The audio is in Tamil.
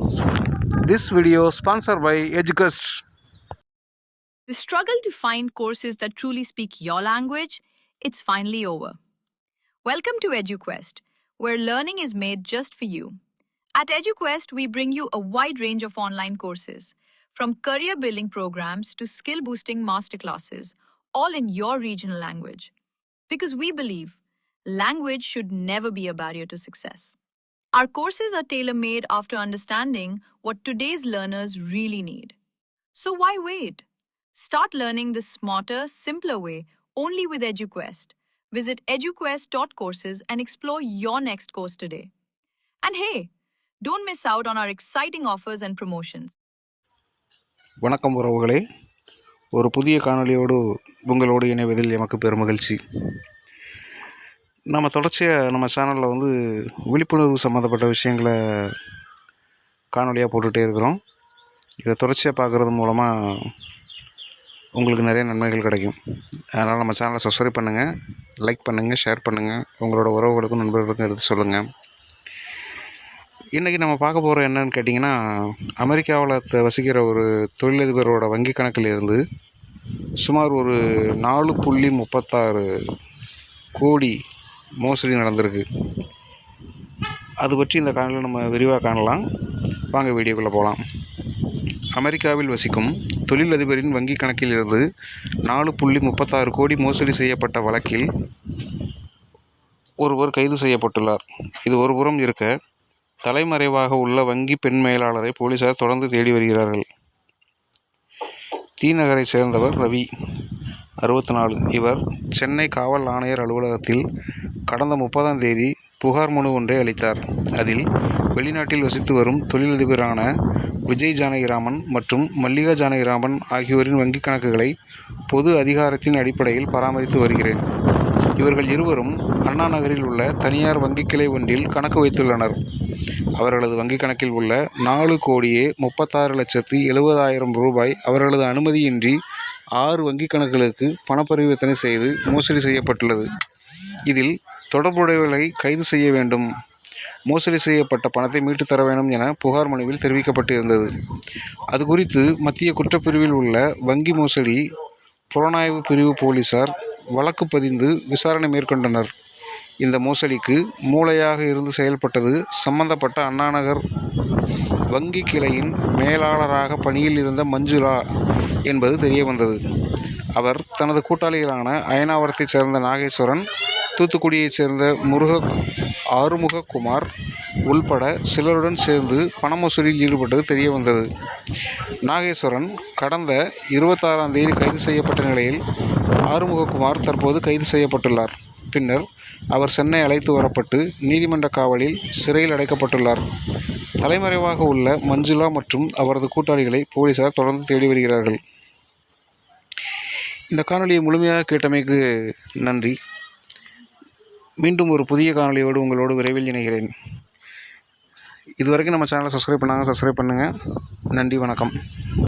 This video sponsored by EduQuest. The struggle to find courses that truly speak your language, it's finally over. Welcome to EduQuest, where learning is made just for you. At EduQuest, we bring you a wide range of online courses, from career building programs to skill boosting masterclasses, all in your regional language. Because we believe language should never be a barrier to success. Our courses are tailor-made after understanding what today's learners really need. So why wait? Start learning the smarter, simpler way only with EduQuest. Visit eduquest.courses and explore your next course today. And hey, don't miss out on our exciting offers and promotions. வணக்கம் உறவுகளே, ஒரு புதிய காணொளியோடு உங்களோடு இணைவதில் எமக்கு பெருமகிழ்ச்சி. நம்ம தொடர்ச்சியாக நம்ம சேனலில் விழிப்புணர்வு சம்மந்தப்பட்ட விஷயங்களை காணொளியாக போட்டுகிட்டே இருக்கிறோம். இதை தொடர்ச்சியாக பார்க்குறது மூலமாக உங்களுக்கு நிறைய நன்மைகள் கிடைக்கும். அதனால் நம்ம சேனலை சப்ஸ்கிரைப் பண்ணுங்கள், லைக் பண்ணுங்கள், ஷேர் பண்ணுங்கள், உங்களோட உறவுகளுக்கும் நண்பர்களுக்கும் எடுத்து சொல்லுங்கள். இன்றைக்கி நம்ம பார்க்க போகிற என்னன்னு கேட்டிங்கன்னா, அமெரிக்காவில் வசிக்கிற ஒரு தொழிலதிபரோட வங்கி கணக்கில் இருந்து சுமார் ஒரு 4.36 கோடி மோசடி நடந்திருக்கு. அது பற்றி இந்த காணொலியில் நம்ம விரிவாக காணலாம். வாங்க வீடியோக்குள்ளே போகலாம். அமெரிக்காவில் வசிக்கும் தொழிலதிபரின் வங்கி கணக்கில் இருந்து 4.36 கோடி மோசடி செய்யப்பட்ட வழக்கில் ஒருவர் கைது செய்யப்பட்டுள்ளார். இது ஒருபுறம் இருக்க, தலைமறைவாக உள்ள வங்கி பெண் மேலாளரை போலீசார் தொடர்ந்து தேடி வருகிறார்கள். தி நகரை சேர்ந்தவர் ரவி, 64. இவர் சென்னை காவல் ஆணையர் அலுவலகத்தில் கடந்த 30ஆம் தேதி புகார் மனு ஒன்றை அளித்தார். அதில் வெளிநாட்டில் வசித்து வரும் தொழிலதிபரான விஜய் ஜானகிராமன் மற்றும் மல்லிகா ஜானகிராமன் ஆகியோரின் வங்கிக் கணக்குகளை பொது அதிகாரத்தின் அடிப்படையில் பராமரித்து வருகிறேன். இவர்கள் இருவரும் அண்ணா நகரில் உள்ள தனியார் வங்கிக் கிளை ஒன்றில் கணக்கு வைத்துள்ளனர். அவர்களது வங்கிக் கணக்கில் உள்ள 4,36,70,000 ரூபாய் அவர்களது அனுமதியின்றி 6 வங்கிக் கணக்குகளுக்கு பணப்பரிவர்த்தனை செய்து மோசடி செய்யப்பட்டுள்ளது. இதில் தொடர்புடையவர்களை கைது செய்ய வேண்டும், மோசடி செய்யப்பட்ட பணத்தை மீட்டு தர வேண்டும் என புகார் மனுவில் தெரிவிக்கப்பட்டிருந்தது. அது குறித்து மத்திய குற்றப்பிரிவில் உள்ள வங்கி மோசடி புலனாய்வு பிரிவு போலீசார் வழக்கு பதிந்து விசாரணை மேற்கொண்டனர். இந்த மோசடிக்கு மூளையாக இருந்து செயல்பட்டது சம்பந்தப்பட்ட அண்ணாநகர் வங்கி கிளையின் மேலாளராக பணியில் இருந்த மஞ்சுளா என்பது தெரியவந்தது. அவர் தனது கூட்டாளிகளான அயனாவரத்தைச் சேர்ந்த நாகேஸ்வரன், தூத்துக்குடியைச் சேர்ந்த ஆறுமுகக்குமார் உள்பட சிலருடன் சேர்ந்து பண மோசடியில் ஈடுபட்டது தெரியவந்தது. நாகேஸ்வரன் கடந்த 26ஆம் தேதி கைது செய்யப்பட்ட நிலையில் ஆறுமுகக்குமார் தற்போது கைது செய்யப்பட்டுள்ளார். பின்னர் அவர் சென்னை அழைத்து வரப்பட்டு நீதிமன்ற காவலில் சிறையில் அடைக்கப்பட்டுள்ளார். தலைமறைவாக உள்ள மஞ்சுளா மற்றும் அவரது கூட்டாளிகளை போலீசார் தொடர்ந்து தேடி வருகிறார்கள். இந்த காணொலியை முழுமையாக கேட்டமைக்கு நன்றி. மீண்டும் ஒரு புதிய காணொலியோடு உங்களோடு விரைவில் இணைகிறேன். இதுவரைக்கும் நம்ம சேனலை சப்ஸ்கிரைப் பண்ணுங்கள். நன்றி, வணக்கம்.